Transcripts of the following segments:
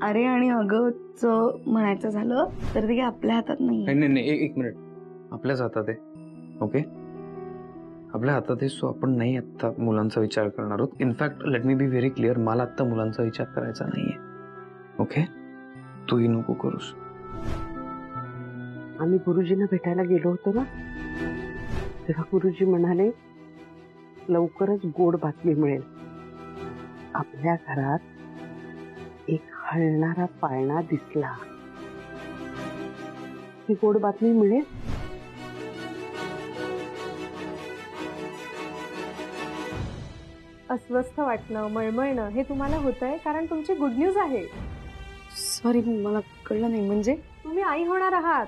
अरे आणि अगंच म्हणायचं झालं तर ते आपल्या हातात नाही. नाही एक मिनिट, आपल्याच हातात आहे. ओके, आपल्या हातात आहे. सो आपण नाही आता मुलांचा विचार करणार आहोत. In fact let me be very clear, मला आता मुलांचा विचार करायचा नाहीये. ओके, तूही नको करूस. आम्ही गुरुजींना भेटायला गेलो होतो ना, तेव्हा गुरुजी म्हणाले लवकरच गोड बातमी मिळेल. आपल्या घरात एक हलणारा पाळणा दिसला. ही गोड बातमी मिळेल. अस्वस्थ वाटणं, मळमळणं हे तुम्हाला होतंय कारण तुमची गुड न्यूज आहे. सॉरी, मला कळलं नाही. म्हणजे तुम्ही आई होणार आहात.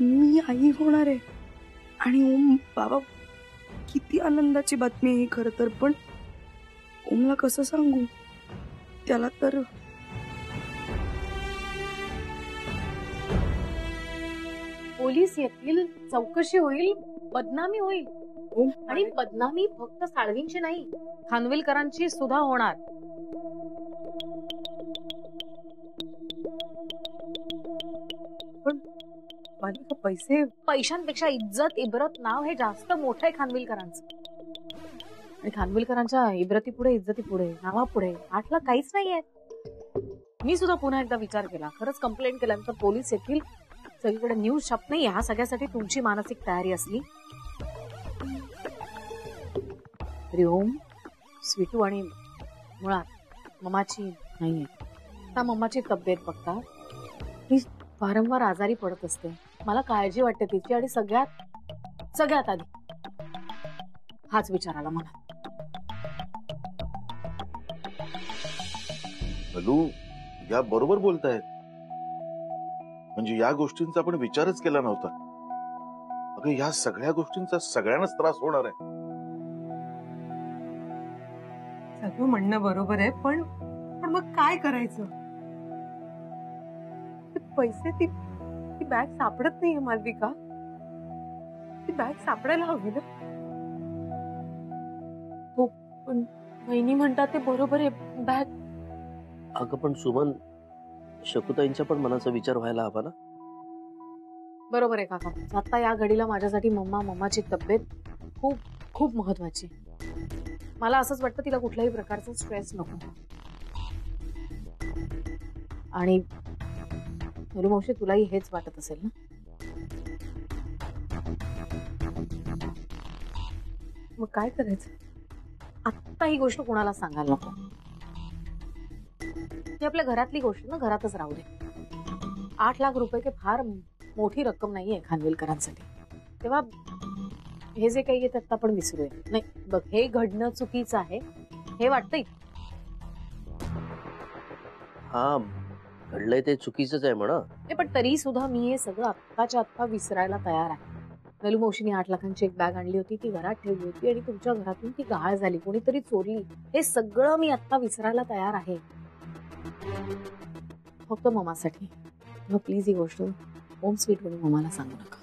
मी आई होणार आहे आणि ओम बाबा, किती आनंदाची बातमी आहे खरं तर. पण ओमला कसं सांगू? त्याला तर पोलीस येतील, चौकशी होईल, बदनामी होईल. आणि बदनामी फक्त साळवींची नाही, खानविलकरांची सुद्धा होणार. पण पैशांपेक्षा इज्जत, इब्रत, नाव हे जास्त मोठं आहे खानविलकरांचं. आणि खानविलकरांच्या इब्रतीपुढे, इज्जतीपुढे, नावापुढे 8 लाख काहीच नाहीये. मी सुद्धा पुन्हा एकदा विचार केला. खरंच कंप्लेंट केल्यानंतर पोलीस येतील, सगळीकडे न्यूज छाप नाही. ह्या सगळ्यासाठी तुमची मानसिक तयारी असली तरी ओम, स्वीटू आणि मुळात ममाची नाहीये. त्या मम्माची तब्येत बघता ती वारंवार आजारी पडत असते. मला काळजी वाटते तिची. आणि सगळ्यात आधी हाच विचार आला मला. हॅलो, या बरोबर बोलतायत. म्हणजे या गोष्टींचा आपण विचारच केला नव्हता. अगं, या सगळ्या गोष्टींचा सगळ्यांनाच त्रास होणार आहे. सगळं म्हणणं बरोबर आहे, पण मग काय करायचं? पैसे, ती बॅग सापडत नाहीये मालविका. ती बॅग सापडायला हवी ना. हो, पण बहिणी म्हणतात ते बरोबर आहे. बॅग. अगं पण सुमन, शकुताईंच्या पण मनाचा विचार व्हायला हवा ना. बरोबर आहे काका. आता या घडीला माझ्यासाठी मम्माची तब्येत खूप खूप महत्वाची. मला असंच वाटतं तिला कुठल्याही प्रकारचा स्ट्रेस नको. आणि मावशी, तुलाही हेच वाटत असेल ना? मग काय करायचं? आत्ता ही गोष्ट कोणाला सांगायला नको. ती आपल्या घरातली गोष्ट ना, घरातच राहू दे. 8 लाख रुपये काही फार मोठी रक्कम नाहीये खानविलकरांसाठी. तेव्हा हे जे काही आहे ते आपण विसरूया. नाही बघ, हे घडणं चुकीचं आहे हे वाटतंय. हा, घडलंय ते चुकीचंच आहे म्हणा. पण तरी सुद्धा मी हे सगळं आत्ताच्या आत्ता विसरायला तयार आहे. नलू मावशीने 8 लाखांची एक बॅग आणली होती, ती घरात ठेवली होती आणि तुमच्या घरातून ती गहाळ झाली, कोणीतरी चोरली. हे सगळं मी आत्ता विसरायला तयार आहे, फक्त ममासाठी. प्लीज ही गोष्ट ओम, स्वीट आणि ममाला सांगू नका.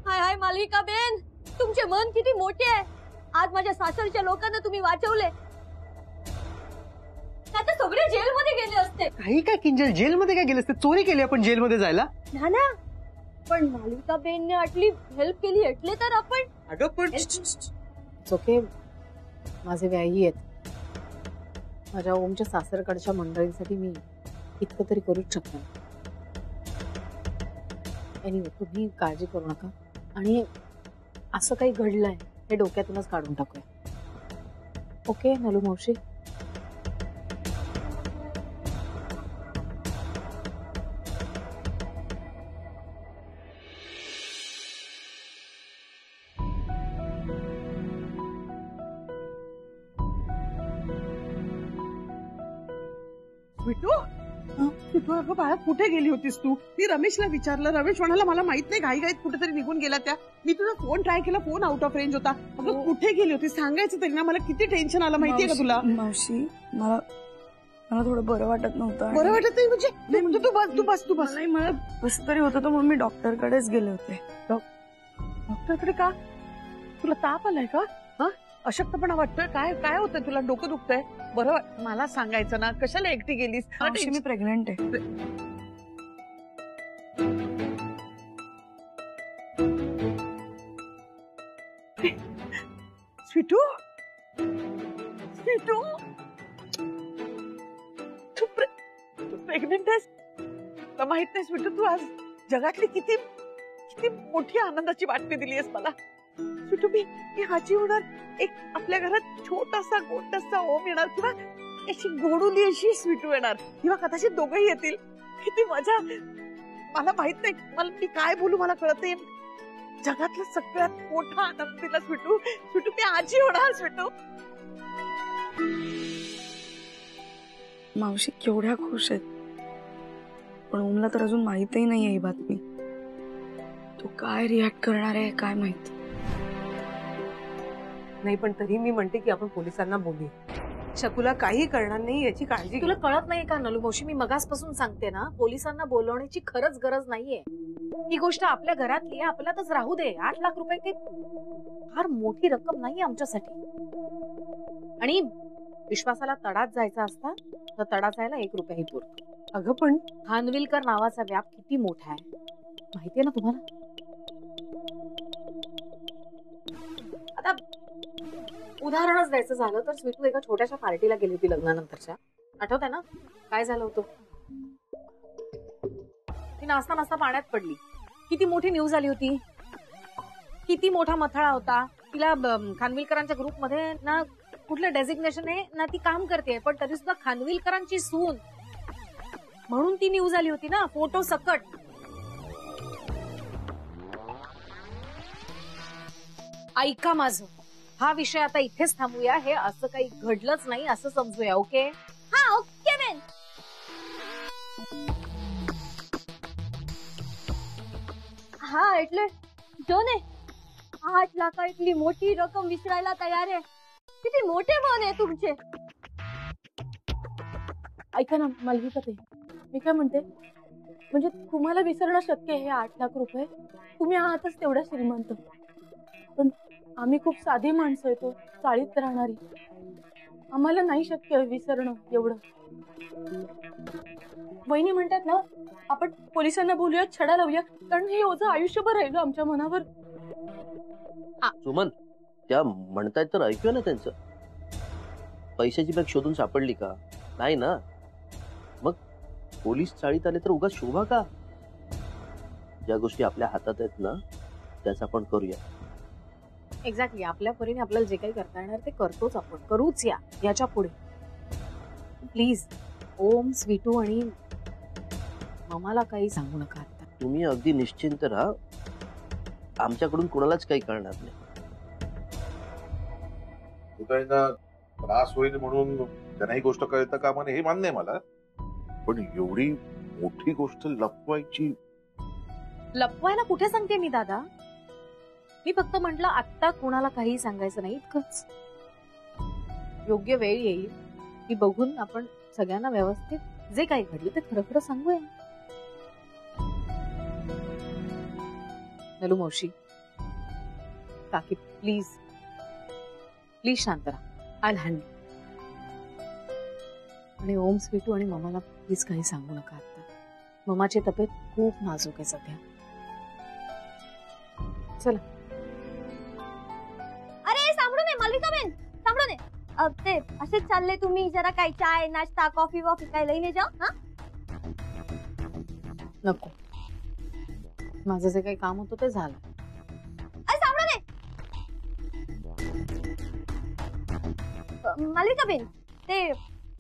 हाय मालविका बेन, तुमचे मन किती मोठे आहे. आज माझ्या सासरच्या लोकांना तुम्ही वाचवले. आता सगळे जेलमध्ये गेले असते. काही काय किंजल, जेलमध्ये काय गेले असते? चोरी केली आपण जेलमध्ये जायला ना. पण मालविका बेनने आटली हेल्प केली એટલે तर आपण. अगं पण ओके, माझे व्याही आहेत. माझ्या ओमच्या सासरकडच्या मंडळींसाठी मी इतकं तरी करूच शकतो. एनिवे, तुम्ही काळजी करू नका. आणि असं काही घडलंय हे डोक्यातूनच काढून टाकूया. ओके नलू मावशी? अगं बाळा, कुठे गेली होतीस तू? मी रमेशला विचारलं. रमेश म्हणाला मला माहित नाही, घाईघाईत कुठेतरी निघून गेला. मी तुझा फोन ट्राय केला, फोन आउट ऑफ रेंज होता. अगं कुठे गेली होती सांगायचं तरी ना. मला किती टेन्शन आलं माहितीये का तुला? मावशी, मला थोडं बरं वाटत नव्हतं. बरं वाटत नाही म्हणजे? तू बस. नाही, मला कसं तरी होत होतं म्हणून मी डॉक्टरकडेच गेले होते. डॉक्टरकडे का? तुला ताप आलाय का? हा, अशक्तपणा वाटतोय? काय काय होतंय तुला? डोकं दुखतंय? बरं, मला सांगायचं ना, कशाला एकटी गेलीस? मावशी मी प्रेग्नंट आहे. स्वीटू, स्वीटू, तू प्रेग्नेंट आहेस? तुला माहित नाही स्वीटू, तू आज जगातली किती किती मोठी आनंदाची बातमी दिली आहेस मला. स्वीटू, मी आजी होणार. एक आपल्या घरात छोटासा गोटासा ओम येणार, किंवा अशी गोडुली अशी स्वीटू येणार, किंवा कदाचित दोघंही येतील. किती मजा. मला माहित नाही, मला मी काय बोलू मला कळत नाही. जगातला सगळ्यात मोठा आनंद दिला स्वीटू. स्वीटू, मी आजी होणार स्वीटू. मावशी केवढ्या खुश आहेत, पण ओमला तर अजून माहितही नाहीये ही बातमी. तो काय रिॲक्ट करणार आहे काय माहित. नाही, पण तरी मी म्हणते की आपण पोलिसांना बोलूया. शकुला काही करणार नाही याची काळजी तुला कळत नाहीये का नलू मावशी? मी मगासपासून सांगते ना, पोलिसांना बोलवण्याची खरंच गरज नाहीये. ही गोष्ट आपल्या घरातली आहे, आपल्यातच राहू दे. 8 लाख रुपये काही फार मोठी रक्कम नाहीये आमच्यासाठी. आणि विश्वासाला तडात जायचा असता तर तडा जायला 1 रुपयाही पुरतो. अगं पण खानविलकर नावाचा व्याप किती मोठा आहे माहितीये ना तुम्हाला? आता उदाहरणच द्यायचं झालं तर स्वीटू एका छोट्याशा पार्टीला गेली होती लग्नानंतरच्या. आठवतंय ना काय झालं होतं? ती नाचता नाचता पाण्यात पडली. किती मोठी न्यूज आली होती, किती मोठा मथळा होता. तिला खानविलकरांच्या ग्रुपमध्ये ना कुठलं डेझिग्नेशन आहे ना ती काम करते, पण तरी सुद्धा खानविलकरांची सून म्हणून ती न्यूज आली होती ना, फोटो सकट. ऐका माझं, हा विषय आता इथेच थांबूया. हे असं काही घडलंच नाही असं समजूया. ओके? हा ओके बेन. हा એટલે જો ને 8 लाख इतली मोठी रक्कम विसरायला तयार आहे. किती मोठे मन आहे तुमचे. ऐका ना मालविका ताई, मी काय म्हणते, म्हणजे तुम्हाला विसरणं शक्य आहे 8 लाख रुपये? तुम्ही आहातच तेवढ्या श्रीमंत, पण आम्ही खूप साधी माणसं येतो, चाळीत राहणारी. आम्हाला नाही शक्य विसरणं एवढं. वहिनी म्हणतात ना, आपण पोलिसांना बोलूया, छडा लावूया, कारण हे ओझं आयुष्यभर राहिलं आमच्या मनावर. सुमन, त्या म्हणतायत तर ऐकूया ना त्यांचं. पैशाची बॅग शोधून सापडली का? नाही ना. मग पोलीस चाळीत आले तर उगाच शोभा का? ज्या गोष्टी आपल्या हातात आहेत ना त्याच आपण करूया. एक्झॅक्टली. आपल्या परीने आपल्याला जे काही करता येणार ते करतोच आपण. करूच याच्या पुढे. प्लीज ओम, स्वीटू आणि ममाला काही सांगू नका आता. तुम्ही अगदी निश्चिंत राहा, आमच्याकडून कुणालाच काही कळणार नाही. त्रास होईल म्हणून त्यांना ही गोष्ट कळतं का म्हणे हे मान्य आहे मला, पण एवढी मोठी गोष्ट लपवायची. लपवायला कुठे सांगते मी दादा? मी फक्त म्हटलं आत्ता कुणाला काही सांगायचं नाही इतकंच. योग्य वेळ येईल ती बघून आपण सगळ्यांना व्यवस्थित जे काही घडलं ते खरं खरं सांगूया. नलू मावशी, काकी प्लीज प्लीज शांत राहा. I handle. आणि ओम, स्वीटू आणि ममाला प्लीज काही सांगू नका आता. ममाची तब्येत खूप नाजूक आहे सध्या. चला. अरे सांभळू नये मालिका बेन, सांभळू नये. ते असेच चालले तुम्ही, जरा काही चाय नाश्ता कॉफी वॉफी काय लईने जाऊ. हा नको, माझं जे काही काम होतं ते झालं. अरे सांभळू नये. मालिका बेन, ते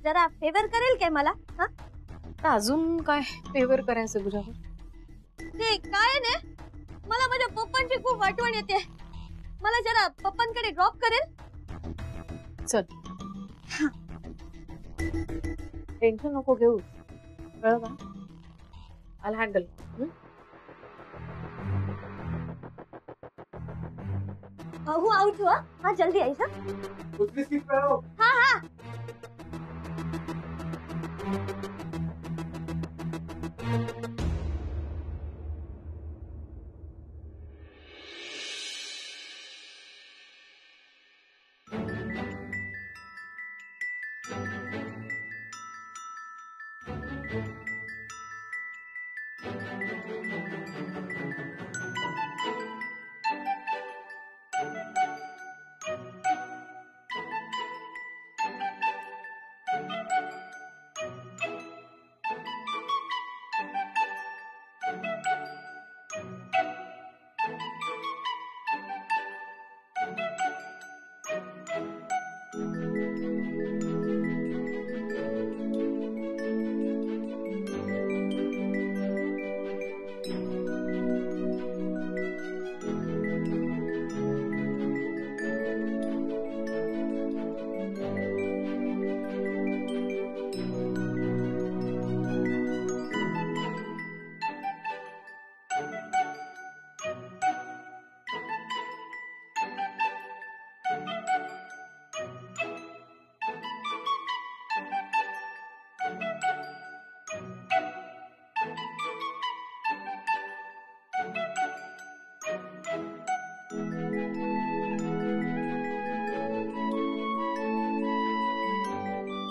जरा फेवर करेल काय मला? हा अजून काय फेवर करायचं तुझ्यावर? ते काय ना, मला माझ्या पप्पांची खूप आठवण येते. मला जरा पप्पांकडे ड्रॉप करेल? चल. टेन्शन नको घेऊ, कळलं का? I handle. हूँ आउट हुआ. हाँ जल्दी आई. हाँ हाँ.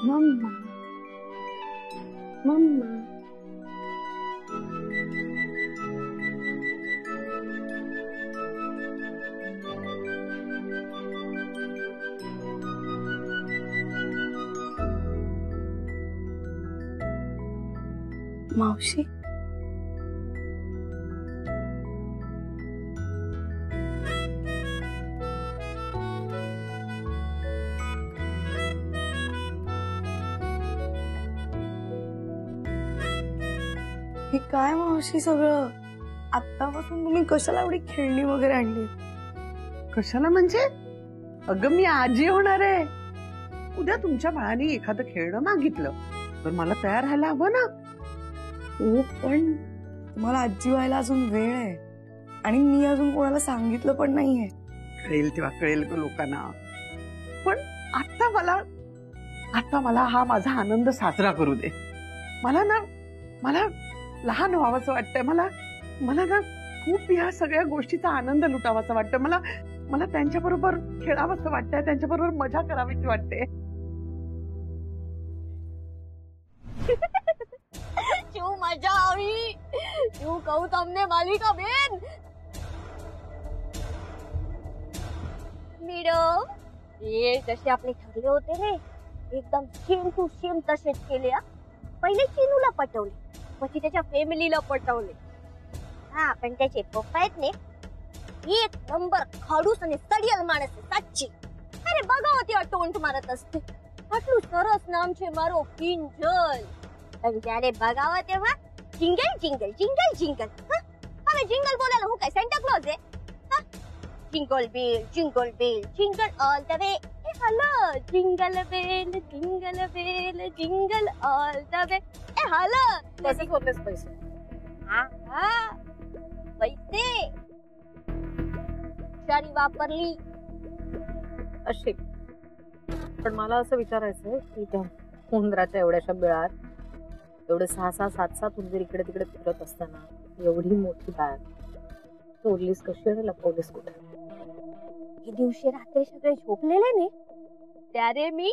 मम्मा मम्मा मावशी हे काय मावशी सगळं आतापासून तुम्ही कशाला एवढी खेळणी वगैरे आणली? कशाला म्हणजे? अगं मी आजी होणार आहे. उद्या तुमच्या बाळाने एखादं खेळणं मागितलं तर मला तयार राहायला हवं ना. हो पण तुम्हाला आजी व्हायला अजून वेळ आहे आणि मी अजून कोणाला सांगितलं पण नाहीये. कळेल तेव्हा कळेल ग लोकांना. पण आता मला हा माझा आनंद साजरा करू दे. मला लहान व्हावंसं वाटतंय. मला ना खूप या सगळ्या गोष्टीचा आनंद लुटावासा वाटतं. मला त्यांच्याबरोबर खेळावंसं वाटतंय, त्यांच्याबरोबर मजा करावीशी वाटते. શું મજા આવી, શું કહું તમને માલિકા બેન. मॅडम हे जसे आपले ठरले होते रे एकदम सेम टू सेम तसेच केले. पहिले चिनूला पटवले, પછી त्याच्या फॅमिलीला पटवले. हा पण त्याचे पप्पा आहेत ने एक नंबर खडूस आणि सडियल माणस आहे साची. अरे बघा होती टोंट मारत असते. આટલું સરસ નામ છે મારો કિંજલ. અને જ્યારે બગાવા તેમાં જિંગલ જિંગલ જિંગલ જિંગલ. હવે જિંગલ બોલેલા હું કઈ સેન્ટા ક્લોઝ હે? Jingle bell jingle all the way. A hello jingle bell jingle all the way. A hello तसंच होतेच पैसे. हा हा पैसे शारी वापरली अशी. पण मला असं विचारायचंय की त्या उंदराच्या एवढ्याशा बिळात एवढे 6-7 उंदीर इकडे तिकडे फिरत असताना एवढी मोठी बॅग चोरलीस कशी आणि लपवलीस कुठे? हे दिवशी रात्री सगळे झोपलेले ने त्यारे मी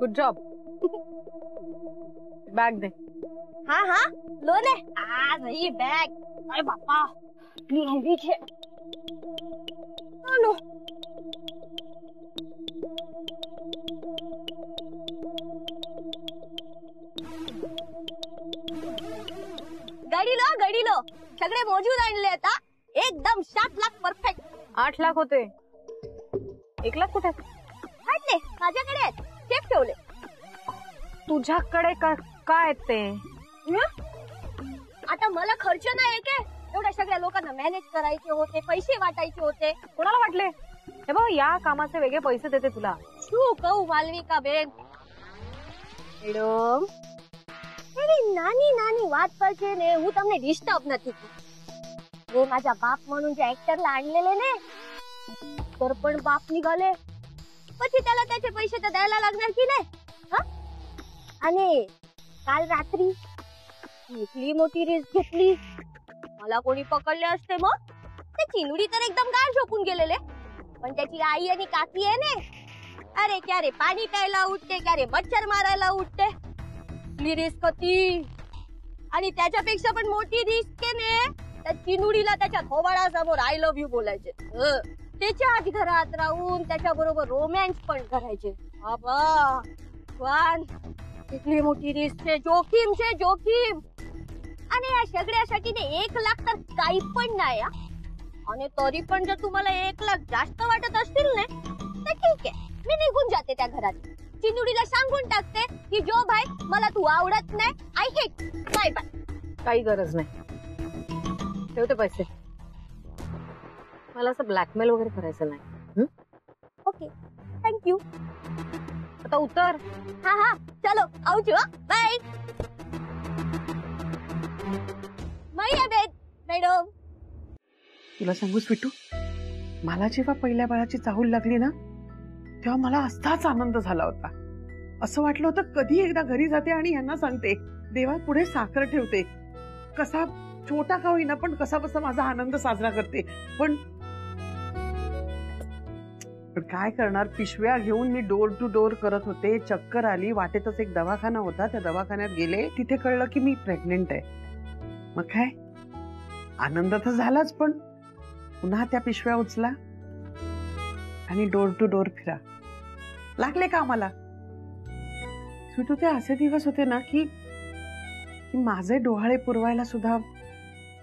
गुड जॉब. बॅग दे. हाँ हाँ लो ले. आ नहीं बैग. अरे बापा इतनी हेवी है. लो गडी लो सगळे मौजूद आणले आता एकदम 7 लाख परफेक्ट. 8 लाख होते. 1 लाख कुठे? हाटले माझ्याकडे आहेत. सेफ ठेवले. तुझ्याकडे काय ते? आता मला खर्च नाही काय एवढ्या सगळ्या लोकांना मॅनेज करायचे होते, पैसे वाटायचे होते. कोणाला वाटले? हे बघ या कामाचे वेगळे पैसे देते तुला. શું કહું માલવિકા બેન. મેડમ એવી નાની વાત પર છે ને હું તમને ડિસ્ટર્બ નથી કરતી. हे माझा बाप म्हणून जे ऍक्टरला आणलेले ने तर पण बाप निघाले પછી त्याला त्याचे पैसे तर द्यायला लागणार की नाही. आणि काल रात्री इतकी मोठी रिस्क घेतली. मला कोणी पकडले असते मग ते चिनुडी तर एकदम गार झोपून गेलेले. पण त्याची आई आणि काकी आहे ने अरे क्या रे पाणी प्यायला उठते, क्या रे मच्छर मारायला उठते. कसली रिस्क होती आणि त्याच्यापेक्षा पण मोठी रिस्क आहे त्या चिनुडीला त्याच्या थोबाडासमोर आय लव्ह यू बोलायचे त्याच्याच घरात राहून त्याच्या बरोबर रोमॅन्स पण करायचे बाबा पण किती मोठी रिस्क आहे जोखीम छे जोखीम आणि या सगळ्यासाठी 1 लाख तर काही पण नाही आणि तरी पण जर तुम्हाला 1 लाख जास्त वाटत असतील ना तर ठीक आहे मी निघून जाते त्या घरात चिनुडीला सांगून टाकते की जो भाई मला तू आवडत नाही आय हेट बाय बाय काही गरज नाही ठेवते पैसे मला असं ब्लॅकमेल वगैरे करायचं नाही ओके थँक्यू आता उतर हा हा चलो आवजो बाय मॅडम तुला सांगू स्वीटू मला जेव्हा पहिल्या बाळाची चाहूल लागली ना तेव्हा मला असाच आनंद झाला होता असं वाटलं होतं कधी एकदा घरी जाते आणि यांना सांगते देवा पुढे साखर ठेवते कसा छोटा का होईना पण कसा बसा माझा आनंद साजरा करते पण काय करणार पिशव्या घेऊन मी डोर टू डोर करत होते चक्कर आली वाटेतच एक दवाखाना होता त्या दवाखान्यात गेले तिथे कळलं की मी प्रेग्नेंट आहे मग काय आनंद तर झालाच पण पुन्हा त्या पिशव्या उचला आणि डोर टू डोर फिरा लागले का आम्हाला स्वीटू ते असे दिवस होते ना की माझे डोहाळे पुरवायला सुद्धा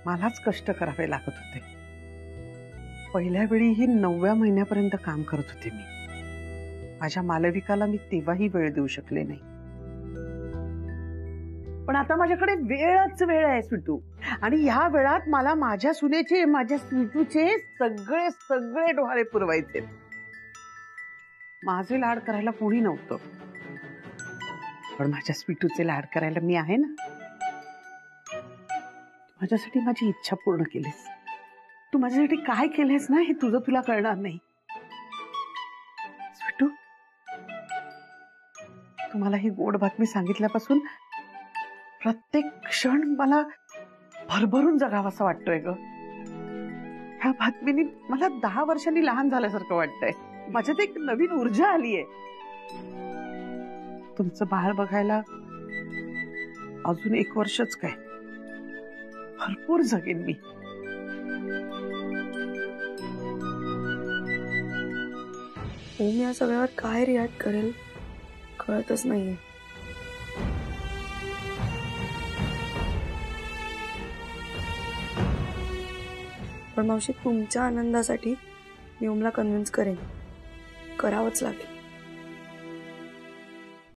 मलाच कष्ट करावे लागत होते पहिल्या वेळी ही 9व्या महिन्यापर्यंत काम करत होते मी माझ्या मालविकाला मी तेव्हाही वेळ देऊ शकले नाही पण आता माझ्याकडे वेळच वेळ आहे स्वीटू आणि ह्या वेळात मला माझ्या सुनेचे माझ्या स्वीटूचे सगळे सगळे डोहाळे पुरवायचे माझे लाड करायला कोणी नव्हतं पण माझ्या स्वीटूचे लाड करायला मी आहे ना माझ्यासाठी माझी इच्छा पूर्ण केलीस तू माझ्यासाठी काय केलेस ना हे तुझं तुला कळणार नाही स्वीटू तुम्हाला ही गोड बातमी सांगितल्यापासून प्रत्येक क्षण मला भरभरून जगावासा वाटतोय ग ह्या बातमीने मला 10 वर्षांनी लहान झाल्यासारखं वाटतंय माझ्यात एक नवीन ऊर्जा आलीये तुमचं बाळ बघायला अजून 1 वर्षच काय भरपूर जगेन मी ओम या सगळ्यावर काय रिॲक्ट करेल कळतच नाहीये पण मावशी तुमच्या आनंदासाठी मी ओमला कन्व्हिन्स करेन करावंच लागेल